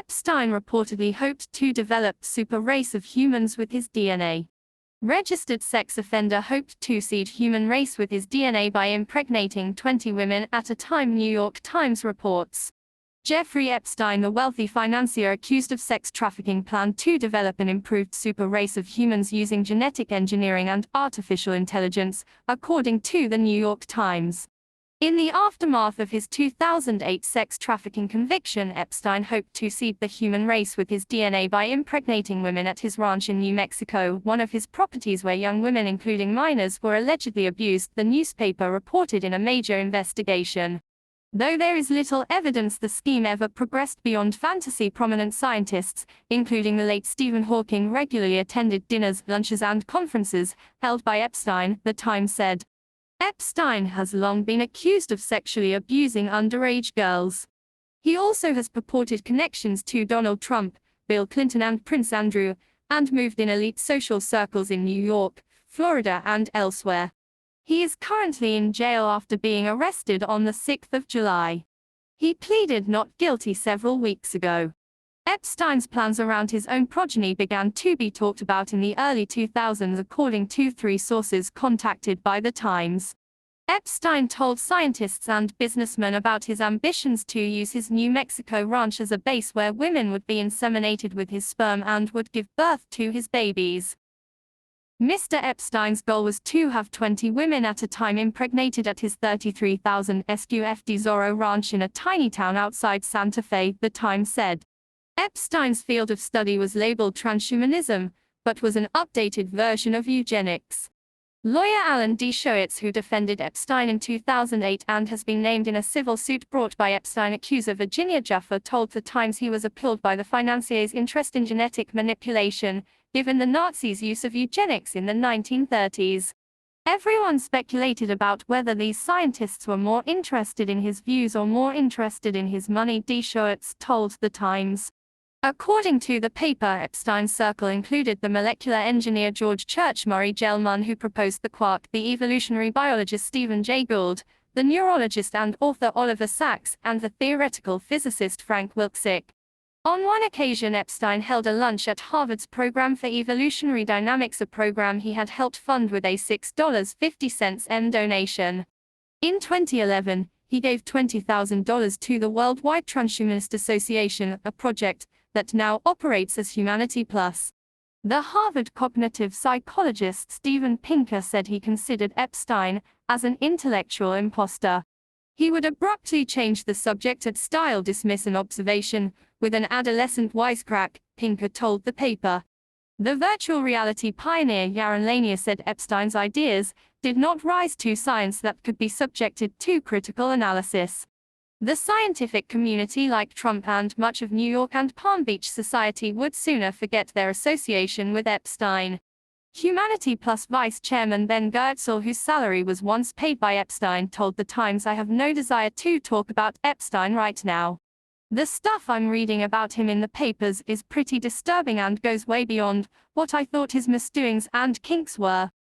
Epstein reportedly hoped to develop a super race of humans with his DNA. Registered sex offender hoped to seed human race with his DNA by impregnating 20 women at a time, New York Times reports. Jeffrey Epstein, the wealthy financier accused of sex trafficking, planned to develop an improved super race of humans using genetic engineering and artificial intelligence, according to the New York Times. In the aftermath of his 2008 sex trafficking conviction, Epstein hoped to seed the human race with his DNA by impregnating women at his ranch in New Mexico, one of his properties where young women, including minors, were allegedly abused, the newspaper reported in a major investigation. Though there is little evidence the scheme ever progressed beyond fantasy, prominent scientists, including the late Stephen Hawking, regularly attended dinners, lunches and conferences held by Epstein, the Times said. Epstein has long been accused of sexually abusing underage girls. He also has purported connections to Donald Trump, Bill Clinton and Prince Andrew, and moved in elite social circles in New York, Florida and elsewhere. He is currently in jail after being arrested on the 6th of July. He pleaded not guilty several weeks ago. Epstein's plans around his own progeny began to be talked about in the early 2000s, according to 3 sources contacted by the Times. Epstein told scientists and businessmen about his ambitions to use his New Mexico ranch as a base where women would be inseminated with his sperm and would give birth to his babies. Mr. Epstein's goal was to have 20 women at a time impregnated at his 33,000 sq ft Zorro ranch in a tiny town outside Santa Fe, the Times said. Epstein's field of study was labeled transhumanism, but was an updated version of eugenics. Lawyer Alan Dershowitz, who defended Epstein in 2008 and has been named in a civil suit brought by Epstein accuser Virginia Jaffa, told the Times he was appalled by the financier's interest in genetic manipulation, given the Nazis' use of eugenics in the 1930s. Everyone speculated about whether these scientists were more interested in his views or more interested in his money, Dershowitz told the Times. According to the paper, Epstein's circle included the molecular engineer George Church Murray Gell-Mann, who proposed the quark, the evolutionary biologist Stephen Jay Gould, the neurologist and author Oliver Sacks, and the theoretical physicist Frank Wilczek. On one occasion, Epstein held a lunch at Harvard's program for evolutionary dynamics, a program he had helped fund with a $6.50 donation. In 2011, he gave $20,000 to the Worldwide Transhumanist Association, a project that now operates as Humanity Plus. The Harvard cognitive psychologist Steven Pinker said he considered Epstein as an intellectual imposter. He would abruptly change the subject at style, dismiss an observation with an adolescent wisecrack, Pinker told the paper. The virtual reality pioneer Yaron Lanier said Epstein's ideas did not rise to science that could be subjected to critical analysis. The scientific community, like Trump and much of New York and Palm Beach society, would sooner forget their association with Epstein. Humanity Plus Vice Chairman Ben Goertzel, whose salary was once paid by Epstein, told the Times, "I have no desire to talk about Epstein right now. The stuff I'm reading about him in the papers is pretty disturbing and goes way beyond what I thought his misdoings and kinks were."